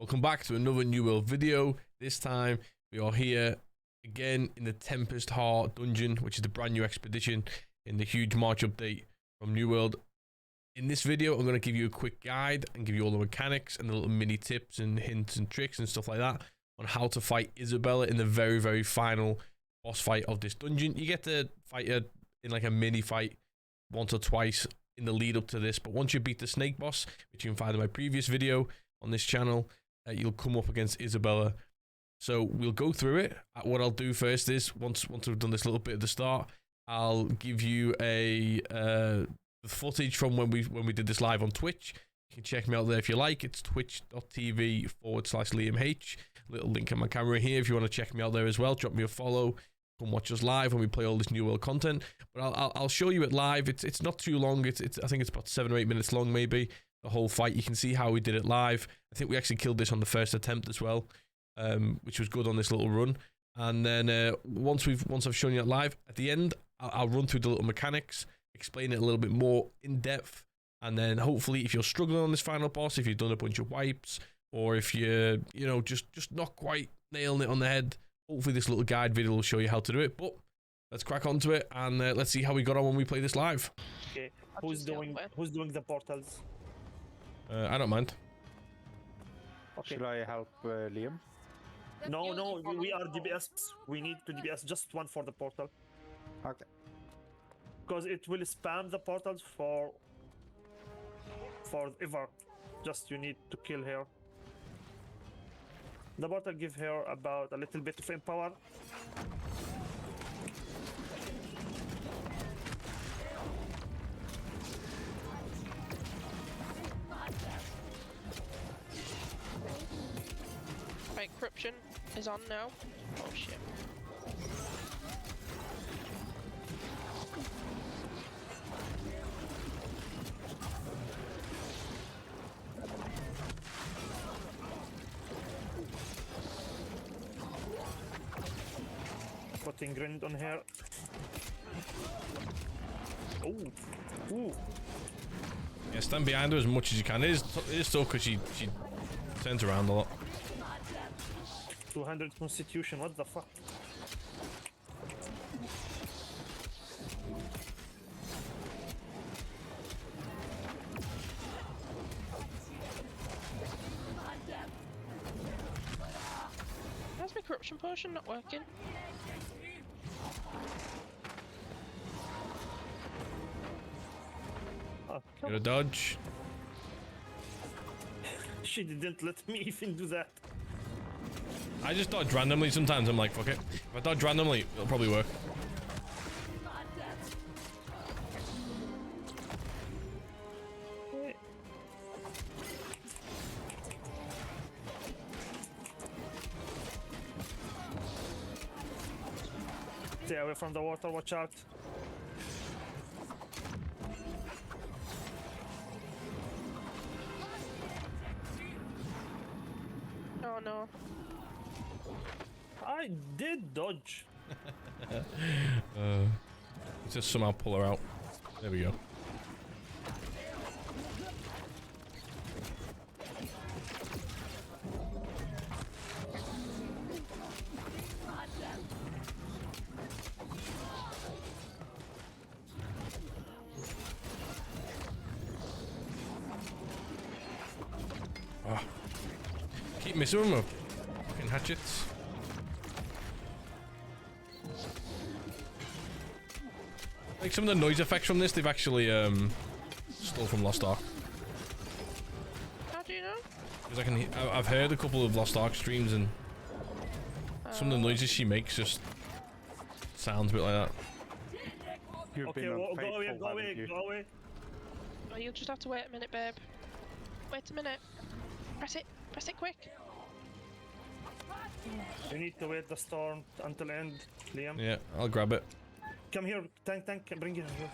Welcome back to another New World video. This time we are here again in the Tempest Heart dungeon, which is the brand new expedition in the huge March update from New World. In this video, I'm going to give you a quick guide and give you all the mechanics and the little mini tips and hints and tricks and stuff like that on how to fight Isabella in the very final boss fight of this dungeon. You get to fight her in like a mini fight once or twice in the lead up to this, but once you beat the snake boss, which you can find in my previous video on this channel, you'll come up against Isabella. So we'll go through it. What I'll do first is once we've done this little bit at the start, I'll give you a the footage from when we did this live on Twitch. You can check me out there if you like. It's twitch.tv/LiamH. Little link in my camera here if you want to check me out there as well. Drop me a follow. Come watch us live when we play all this New World content. But I'll show you it live. It's not too long. It's I think it's about 7 or 8 minutes long maybe. The whole fight. You can see how we did it live. I think we actually killed this on the first attempt as well, which was good on this little run. And then once I've shown you it live, at the end I'll run through the little mechanics, explain it a little bit more in depth, and then hopefully if you're struggling on this final boss, if you've done a bunch of wipes, or if you're just not quite nailing it on the head, hopefully this little guide video will show you how to do it. But let's crack onto it and let's see how we got on when we play this live. Okay, who's doing the portals? I don't mind. Okay. Should I help Liam? No, we are DPS. We need to DPS just one for the portal. Okay. Because it will spam the portals forever. Just you need to kill her. The portal give her about a little bit of empower. Right, corruption is on now. Oh shit. Putting grenade on her. Oh, ooh. Yeah, stand behind her as much as you can. It is tough because she turns around a lot. 200 constitution, what the fuck? How's my corruption potion not working? Oh, Get a dodge. she didn't let me even do that. I just dodge randomly. Sometimes I'm like, fuck it. If I dodge randomly, it'll probably work. Stay away from the water, watch out. Oh no. I did dodge. Just somehow pull her out. There we go. Oh. Keep missing them up. Fucking hatchets. Like some of the noise effects from this, they've actually stole from Lost Ark. How do you know? Because I've heard a couple of Lost Ark streams, and some of the noises she makes just sounds a bit like that. You've Okay, been go unfaithful, away, haven't you? go away. Oh, you'll just have to wait a minute, babe. Wait a minute. Press it quick. You need to wait the storm until end, Liam. Yeah, I'll grab it. Come here, tank, bring it here.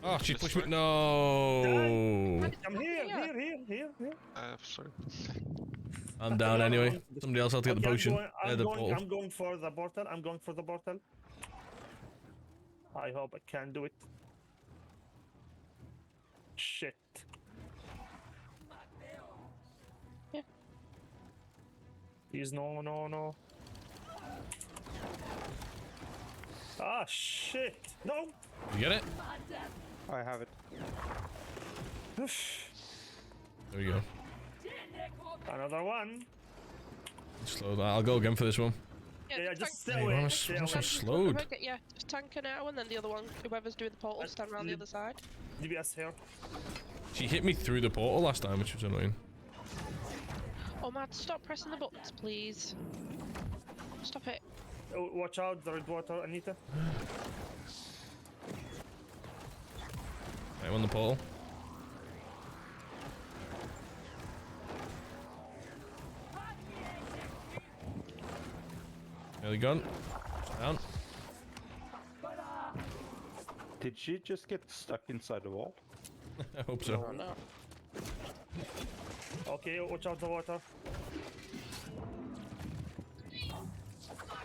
Oh, she pushed me. No. Come here. Sorry. I'm down anyway. Somebody else has to get the potion. I'm The going portal. for the portal. I hope I can do it. Shit. Yeah. Please, no, no, no. Ah, shit. No. You get it? I have it. There we go. Another one. Slow that. I'll go again for this one. Yeah, tank- just stay Hey, away. why am I Stay so away. slowed? Remember, yeah, just tank her now, and then the other one, whoever's doing the portal, stand around the other side. DBS here. She hit me through the portal last time, which was annoying. Oh man, stop pressing the buttons, please. Stop it. Oh, watch out, the red water, Anita. I'm on the portal. Nearly gone. Down. Did she just get stuck inside the wall? I hope so. Oh no. Okay, watch out the water.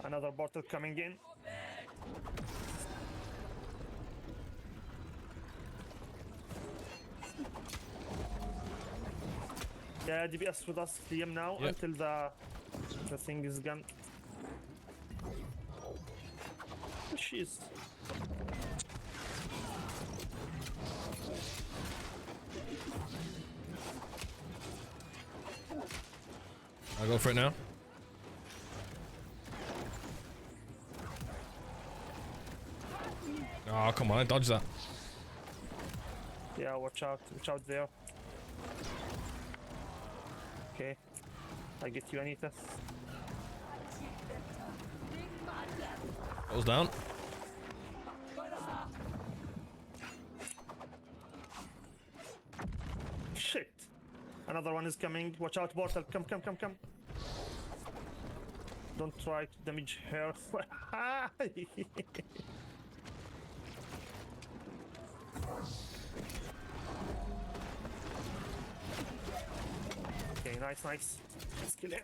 Another bottle coming in. Yeah, DBS with us, Liam now Yep. until the thing is gone. She's I'll go for it now. Oh, come on, I dodged that. yeah, watch out there. Okay, I get you, Anita. Goes down. Shit! Another one is coming. Watch out, Portal. Come. Don't try to damage her. Okay, nice. Let's kill him.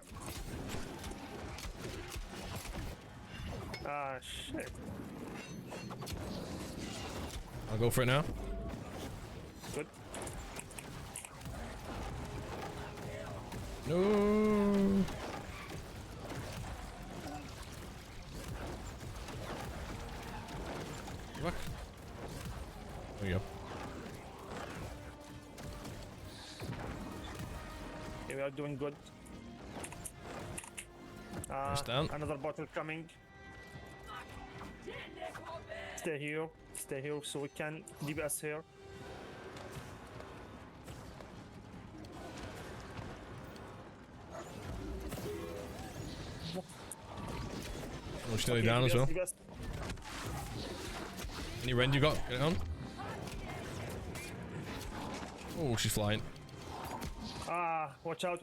Ah, shit. I'll go for it now. Good. No. Look. There we go. Okay, we are doing good. Nice down. Another bottle coming. Stay here so we can DBS here. Oh, she's nearly Okay, down as DBS, well. DBS. Any rend you got? Get it on. Oh, she's flying. Ah, watch out.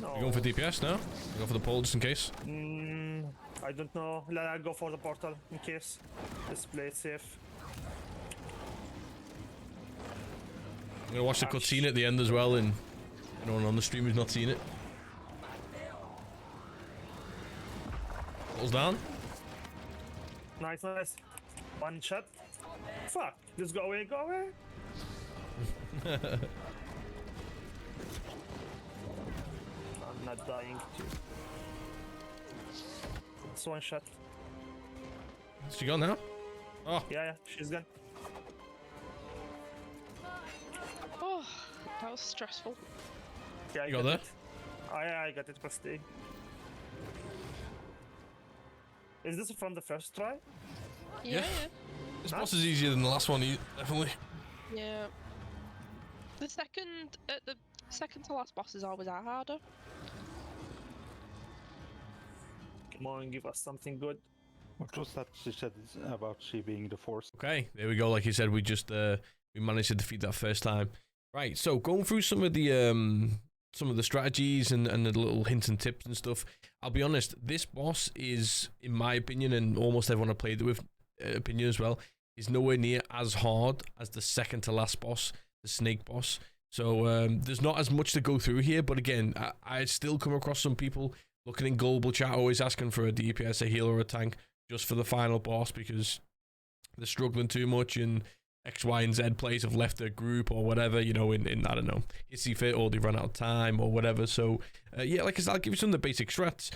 No. You going for DPS now? You go for the pole just in case? I don't know. I'll go for the portal in case. Let's play it safe. I'm gonna watch the cutscene at the end as well, and anyone on the stream who's not seen it. Pulls down. Nice. One shot. Fuck. Just go away. I'm not dying. It's one shot. Is she gone now? Oh, Yeah, she's gone. Oh, that was stressful. Yeah, I You got that? it. Oh, yeah, I got it. Press D. Is this from the first try? Yeah. this boss is easier than the last one, definitely. Yeah. The second to last boss is always harder. Come on, give us something good. What was that she said about she being the force? Okay, there we go. Like you said, we managed to defeat that first time. Right, so going through some of the strategies and the little hints and tips and stuff. I'll be honest, this boss is, in my opinion, and almost everyone I played it with opinion as well, is nowhere near as hard as the second to last boss, the snake boss. So there's not as much to go through here, but again, I still come across some people looking in global chat always asking for a DPS, a healer, or a tank just for the final boss because they're struggling too much and X, Y, and Z players have left their group or whatever, you know, in I don't know, hissy fit, or they run out of time or whatever. So yeah, like I said, I'll give you some of the basic strats.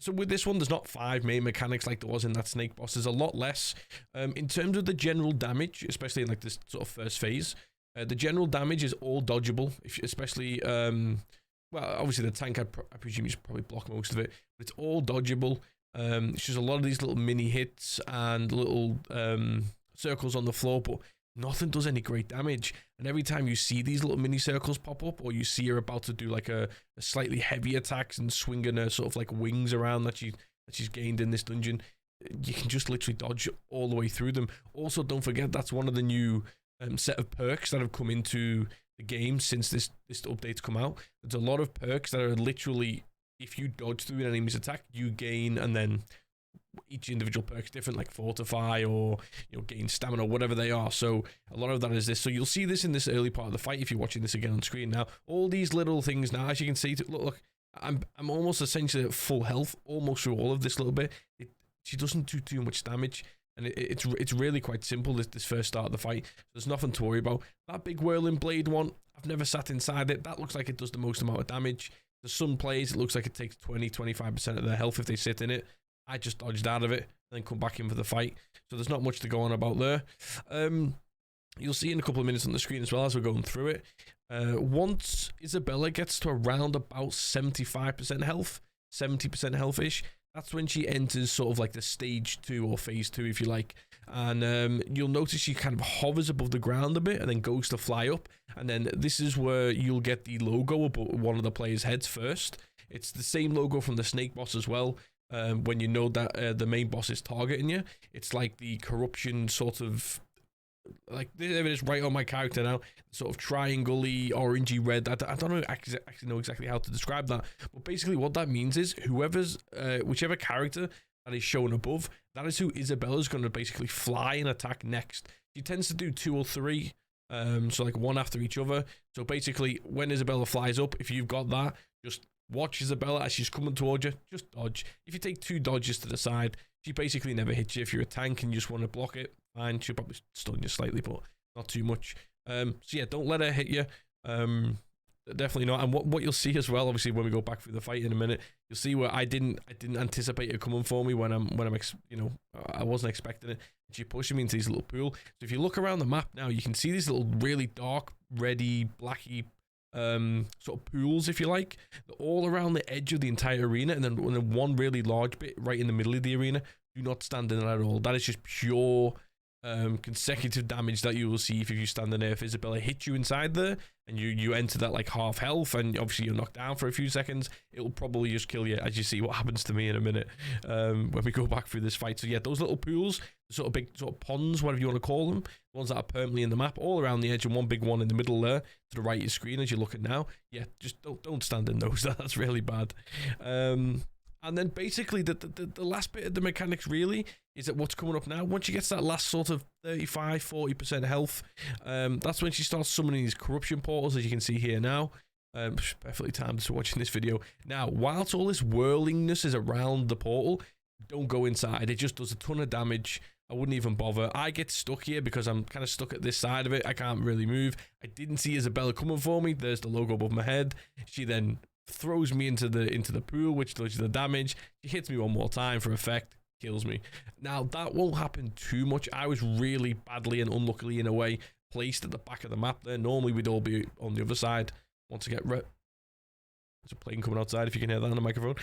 So with this one, there's not 5 main mechanics like there was in that snake boss. There's a lot less. In terms of the general damage, especially in like this sort of first phase, the general damage is all dodgeable, especially well, obviously the tank, I presume you should probably block most of it, but it's all dodgeable. It's just a lot of these little mini hits and little circles on the floor, but nothing does any great damage. And every time you see these little mini circles pop up, or you see her about to do like a slightly heavy attacks and swinging her sort of like wings around that she's gained in this dungeon, you can just literally dodge all the way through them. Also, don't forget that's one of the new set of perks that have come into the game since this update's come out. There's a lot of perks that are literally, if you dodge through an enemy's attack, you gain, and then each individual perk's different, like fortify or, you know, gain stamina or whatever they are. So a lot of that is this. So you'll see this in this early part of the fight if you're watching this again on screen. Now all these little things now, as you can see, look, I'm almost essentially at full health almost through all of this little bit. She doesn't do too much damage, and it's really quite simple, this first start of the fight. There's nothing to worry about. That big whirling blade one, I've never sat inside it. That looks like it does the most amount of damage. There's some players, it looks like it takes 20-25% of their health if they sit in it. I just dodged out of it and then come back in for the fight. So there's not much to go on about there. You'll see in a couple of minutes on the screen as well as we're going through it. Once Isabella gets to around about 75% health, 70% health-ish, that's when she enters sort of like the stage 2 or phase 2, if you like. And you'll notice she kind of hovers above the ground a bit and then goes to fly up. And then this is where you'll get the logo above one of the players' heads first. It's the same logo from the snake boss as well. When you know that the main boss is targeting you, it's like the corruption sort of, like there it is right on my character now, sort of triangle-y, orangey red. I don't know actually know exactly how to describe that, but basically what that means is whichever character that is shown above, that is who Isabella's going to basically fly and attack next. She tends to do 2 or 3, so like one after each other. So basically when Isabella flies up, if you've got that, just watch Isabella as she's coming towards you, just dodge. If you take 2 dodges to the side, she basically never hits you. If you're a tank and you just want to block it, fine, she'll probably stun you slightly, but not too much. So yeah, don't let her hit you. Definitely not. And what you'll see as well, obviously when we go back through the fight in a minute, you'll see where I didn't anticipate it coming for me when I'm you know, I wasn't expecting it. She pushing me into this little pool. So if you look around the map now, you can see these little really dark, reddy, blacky sort of pools, if you like. They're all around the edge of the entire arena, and then one really large bit right in the middle of the arena. Do not stand in it at all. That is just pure consecutive damage that you will see if you stand in there. If Isabella hits you inside there and you enter that like half health and obviously you're knocked down for a few seconds, it'll probably just kill you, as you see what happens to me in a minute when we go back through this fight. So yeah, those little pools, sort of big sort of ponds, whatever you want to call them, the ones that are permanently in the map, all around the edge, and one big one in the middle there to the right of your screen as you look at now. Yeah, just don't stand in those. That's really bad. And then basically the last bit of the mechanics really is that what's coming up now, once she gets that last sort of 35-40% health, that's when she starts summoning these corruption portals, as you can see here now. Perfectly timed to watching this video. Now, whilst all this whirlingness is around the portal, don't go inside. It just does a ton of damage. I wouldn't even bother. I get stuck here because I'm kind of stuck at this side of it. I can't really move. I didn't see Isabella coming for me. There's the logo above my head. She then throws me into the pool, which does the damage. She hits me one more time for effect, kills me. Now that won't happen too much. I was really badly and unluckily in a way placed at the back of the map there. Normally we'd all be on the other side. Once I get there's a plane coming outside if you can hear that on the microphone.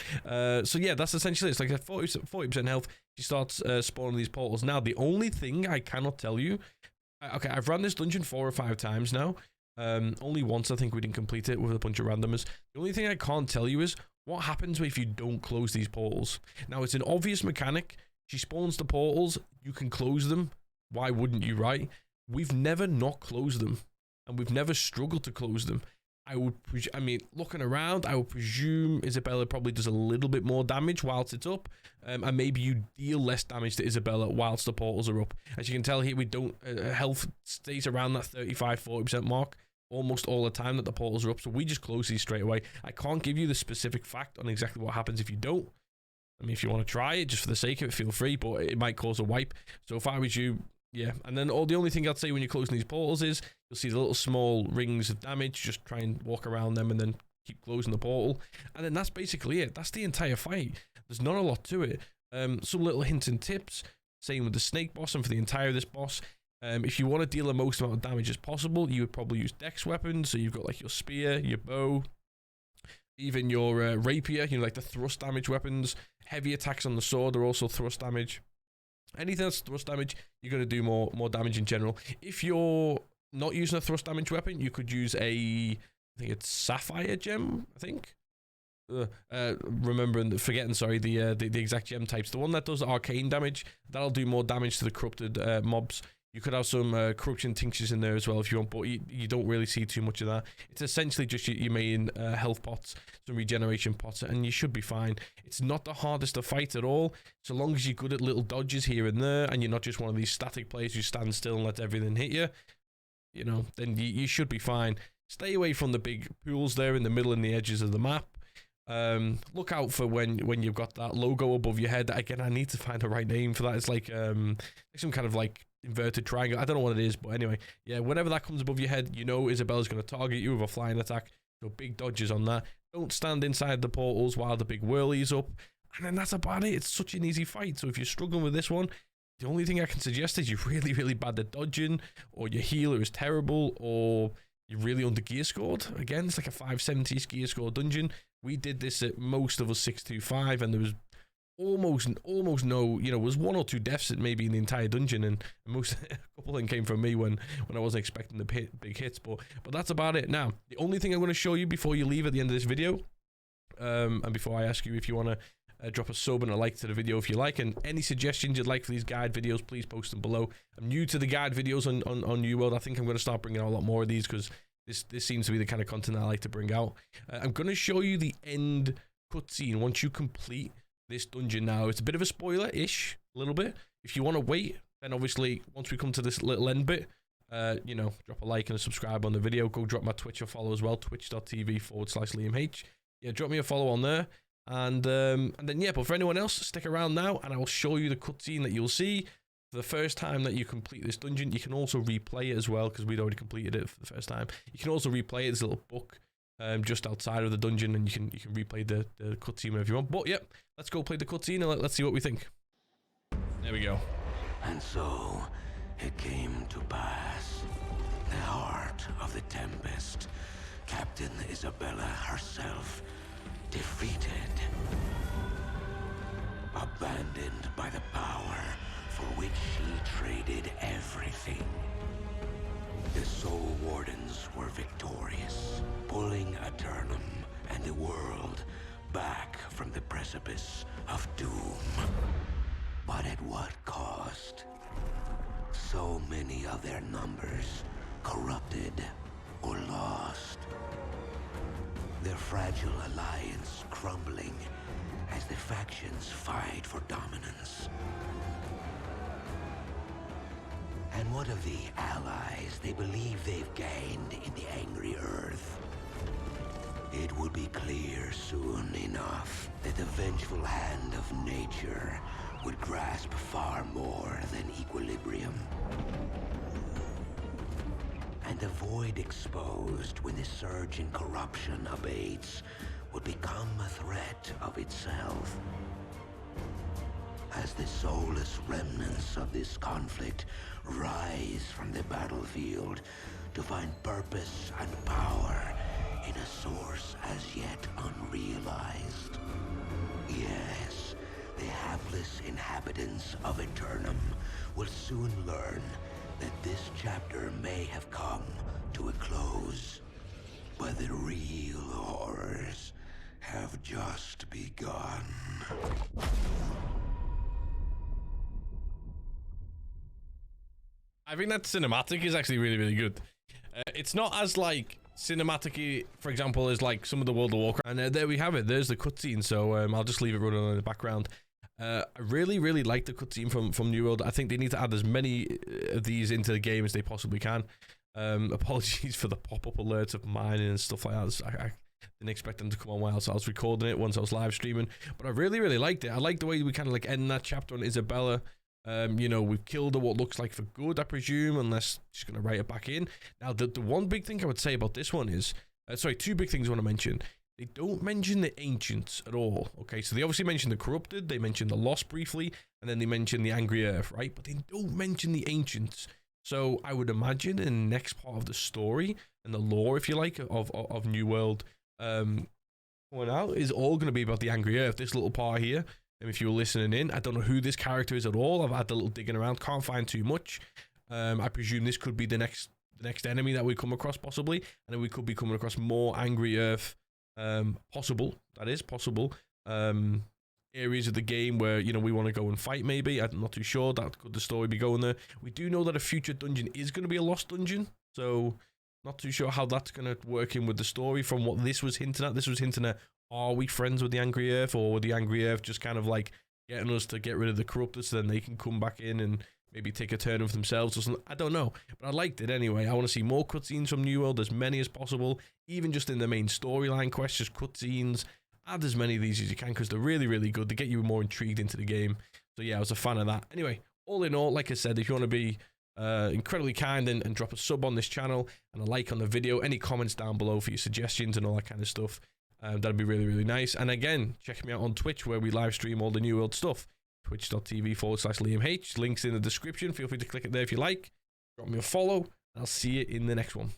So yeah, that's essentially it. It's like a 40% health. She starts spawning these portals. Now the only thing I cannot tell you, okay, I've run this dungeon 4 or 5 times now. Only once I think we didn't complete it with a bunch of randomers. The only thing I can't tell you is what happens if you don't close these portals. Now it's an obvious mechanic. She spawns the portals, you can close them. Why wouldn't you, right? We've never not closed them, and we've never struggled to close them. I mean, looking around, I would presume Isabella probably does a little bit more damage whilst it's up, and maybe you deal less damage to Isabella whilst the portals are up. As you can tell here, we don't health stays around that 35-40% mark almost all the time that the portals are up, so we just close these straight away. I can't give you the specific fact on exactly what happens if you don't. I mean, if you want to try it just for the sake of it, feel free, but it might cause a wipe. So if I was you, yeah, and then the only thing I'd say when you're closing these portals is you'll see the little small rings of damage. Just try and walk around them and then keep closing the portal, and then that's basically it. That's the entire fight. There's not a lot to it. Some little hints and tips. Same with the snake boss, and for the entire of this boss, if you want to deal the most amount of damage as possible, you would probably use dex weapons. So you've got like your spear, your bow, even your rapier, you know, like the thrust damage weapons. Heavy attacks on the sword are also thrust damage. Anything that's thrust damage, you're going to do more damage in general. If you're not using a thrust damage weapon, you could use I think it's sapphire gem, I think. Forgetting, sorry, the exact gem types. The one that does arcane damage, that'll do more damage to the corrupted mobs. You could have some corruption tinctures in there as well if you want, but you don't really see too much of that. It's essentially just your main health pots, some regeneration pots, and you should be fine. It's not the hardest to fight at all, so long as you're good at little dodges here and there, and you're not just one of these static players who stand still and let everything hit you, you know, then you should be fine. Stay away from the big pools there in the middle and the edges of the map. Look out for when you've got that logo above your head. Again, I need to find the right name for that. It's like some kind of like inverted triangle. I don't know what it is, but anyway, yeah, whenever that comes above your head, you know Isabella's going to target you with a flying attack. So big dodges on that. Don't stand inside the portals while the big whirly's up. And then that's about it. It's such an easy fight. So if you're struggling with this one, the only thing I can suggest is you're really, really bad at dodging, or your healer is terrible, or you're really under gear scored. Again, it's like a 570 gear score dungeon. We did this at most of us 625, and there was almost no, you know, was 1 or 2 deaths maybe in the entire dungeon, and most a couple of them came from me when I wasn't expecting the big hits, but that's about it. Now, the only thing I'm going to show you before you leave at the end of this video, and before I ask you if you want to drop a sub and a like to the video if you like, and any suggestions you'd like for these guide videos, please post them below. I'm new to the guide videos on New World. I think I'm going to start bringing out a lot more of these because this seems to be the kind of content I like to bring out. I'm going to show you the end cutscene once you complete this dungeon. Now, it's a bit of a spoiler-ish, a little bit. If you want to wait, then obviously once we come to this little end bit, you know, drop a like and a subscribe on the video. Go drop my Twitch a follow as well, twitch.tv/LiamH. Yeah, drop me a follow on there. And then, yeah, but for anyone else, stick around now and I will show you the cutscene that you'll see for the first time that you complete this dungeon. You can also replay it as well, because we'd already completed it for the first time. You can also replay it. There's a little book just outside of the dungeon, and you can replay the cutscene whenever you want. But, yep, let's go play the cutscene and let's see what we think. There we go. And so, it came to pass. The heart of the Tempest, Captain Isabella herself, defeated, abandoned by the power for which she traded everything. The Soul Wardens were victorious, pulling Eternum and the world back from the precipice of doom. But at what cost? So many of their numbers corrupted or lost. Their fragile alliance crumbling as the factions fight for dominance. And what of the allies they believe they've gained in the angry Earth? It would be clear soon enough that the vengeful hand of nature would grasp far more than equilibrium. And the void exposed when the surge in corruption abates would become a threat of itself. As the soulless remnants of this conflict rise from the battlefield to find purpose and power in a source as yet unrealized. Yes, the hapless inhabitants of Eternum will soon learn that this chapter may have come to a close, but the real horrors have just begun. I think that cinematic is actually really, really good. It's not as like cinematic-y, for example, as like some of the World of Warcraft. And there we have it. There's the cutscene. So I'll just leave it running on in the background. I really, really like the cutscene from New World. I think they need to add as many of these into the game as they possibly can. Apologies for the pop-up alerts of mining and stuff like that. I didn't expect them to come on whilst I was recording it once I was live streaming. But I really, really liked it. I like the way we kind of like end that chapter on Isabella. You know, we've killed her what looks like for good, I presume, unless she's going to write it back in. Now, the one big thing I would say about this one is, sorry, two big things I want to mention. They don't mention the Ancients at all, okay? So they obviously mention the Corrupted, they mention the Lost briefly, and then they mention the Angry Earth, right? But they don't mention the Ancients. So I would imagine in the next part of the story, and the lore, if you like, of New World coming out, is all going to be about the Angry Earth, this little part here. And if you were listening in, I don't know who this character is at all. I've had a little digging around, can't find too much. I presume this could be the next enemy that we come across, possibly. And then we could be coming across more Angry Earth, possible, that is possible, areas of the game where, you know, we want to go and fight, maybe. I'm not too sure. That could the story be going there. We do know that a future dungeon is going to be a lost dungeon, so not too sure how that's going to work in with the story. From what this was hinting at, are we friends with the Angry Earth, or with the Angry Earth just kind of like getting us to get rid of the Corrupted so then they can come back in and maybe take a turn of themselves or something? I don't know, but I liked it anyway. I want to see more cutscenes from New World, as many as possible, even just in the main storyline quests, just cutscenes. Add as many of these as you can, because they're really, really good. They get you more intrigued into the game. So yeah, I was a fan of that. Anyway, all in all, like I said, if you want to be incredibly kind and drop a sub on this channel and a like on the video, any comments down below for your suggestions and all that kind of stuff, that'd be really, really nice. And again, check me out on Twitch, where we live stream all the New World stuff. Twitch.tv/LiamH. Links in the description. Feel free to click it there if you like. Drop me a follow. I'll see you in the next one.